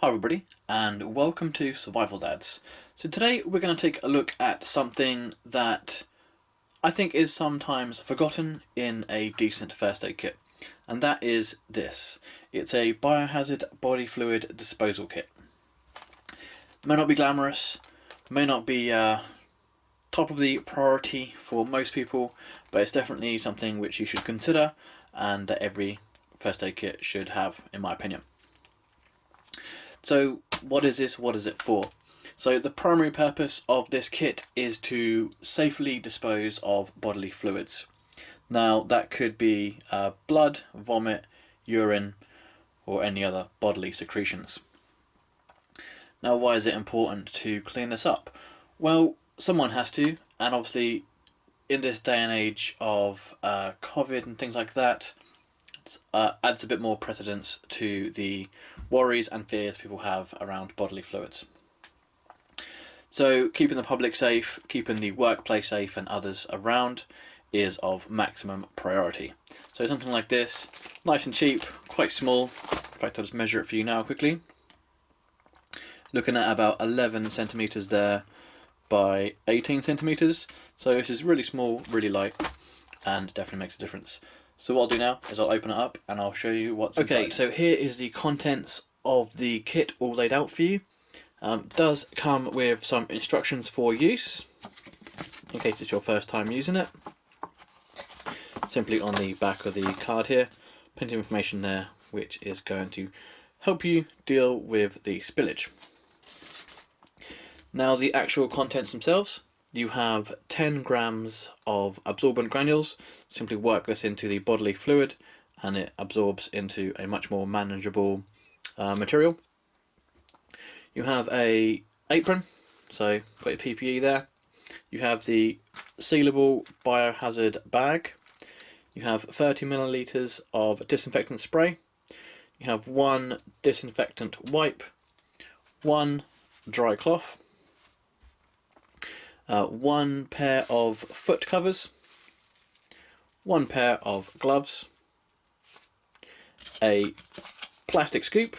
Hi everybody, and welcome to Survival Dads. So today we're going to take a look at something that I think is sometimes forgotten in a decent first aid kit, and that is this. It's a biohazard body fluid disposal kit. May not be glamorous, may not be top of the priority for most people, but it's definitely something which you should consider and that every first aid kit should have, in my opinion. So what is this? What is it for? So the primary purpose of this kit is to safely dispose of bodily fluids. Now that could be blood, vomit, urine, or any other bodily secretions. Now why is it important to clean this up? Well, someone has to, and obviously in this day and age of COVID and things like that, adds a bit more precedence to the worries and fears people have around bodily fluids. So keeping the public safe, keeping the workplace safe and others around is of maximum priority. So something like this, nice and cheap, quite small. In fact, I'll just measure it for you now quickly. Looking at about 11 centimeters there by 18 centimeters. So this is really small, really light, and definitely makes a difference. So what I'll do now is I'll open it up and I'll show you what's inside. Okay, so here is the contents of the kit all laid out for you. Does come with some instructions for use, in case it's your first time using it. Simply on the back of the card here, plenty of information there which is going to help you deal with the spillage. Now the actual contents themselves. You have 10 grams of absorbent granules. Simply work this into the bodily fluid and it absorbs into a much more manageable material. You have a apron, so got your PPE there. You have the sealable biohazard bag. You have 30 milliliters of disinfectant spray. You have one disinfectant wipe, one dry cloth, one pair of foot covers, one pair of gloves, a plastic scoop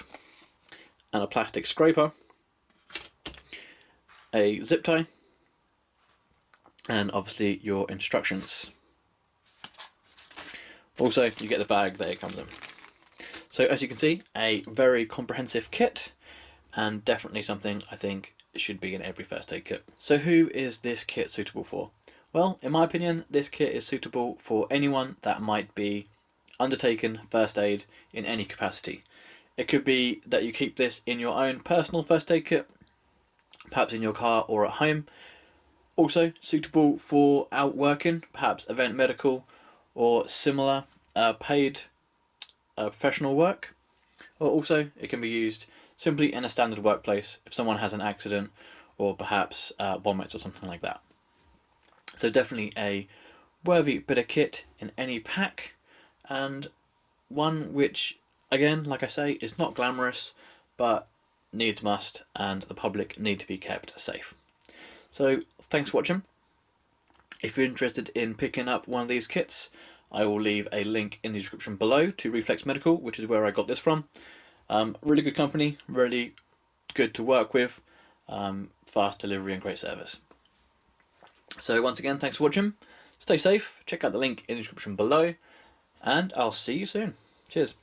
and a plastic scraper, a zip tie, and obviously your instructions. Also, you get the bag that it comes in. So as you can see, a very comprehensive kit, and definitely something I think should be in every first aid kit. So who is this kit suitable for? Well, in my opinion, this kit is suitable for anyone that might be undertaking first aid in any capacity. It could be that you keep this in your own personal first aid kit, perhaps in your car or at home. Also suitable for out working, perhaps event medical or similar paid professional work. Or also it can be used simply in a standard workplace if someone has an accident or perhaps vomits or something like that. So definitely a worthy bit of kit in any pack, and one which, again, like I say, is not glamorous but needs must, and the public need to be kept safe. So thanks for watching. If you're interested in picking up one of these kits, I will leave a link in the description below to Reflex Medical, which is where I got this from. Really good company, really good to work with, fast delivery and great service. So once again, thanks for watching, stay safe, check out the link in the description below, and I'll see you soon. Cheers.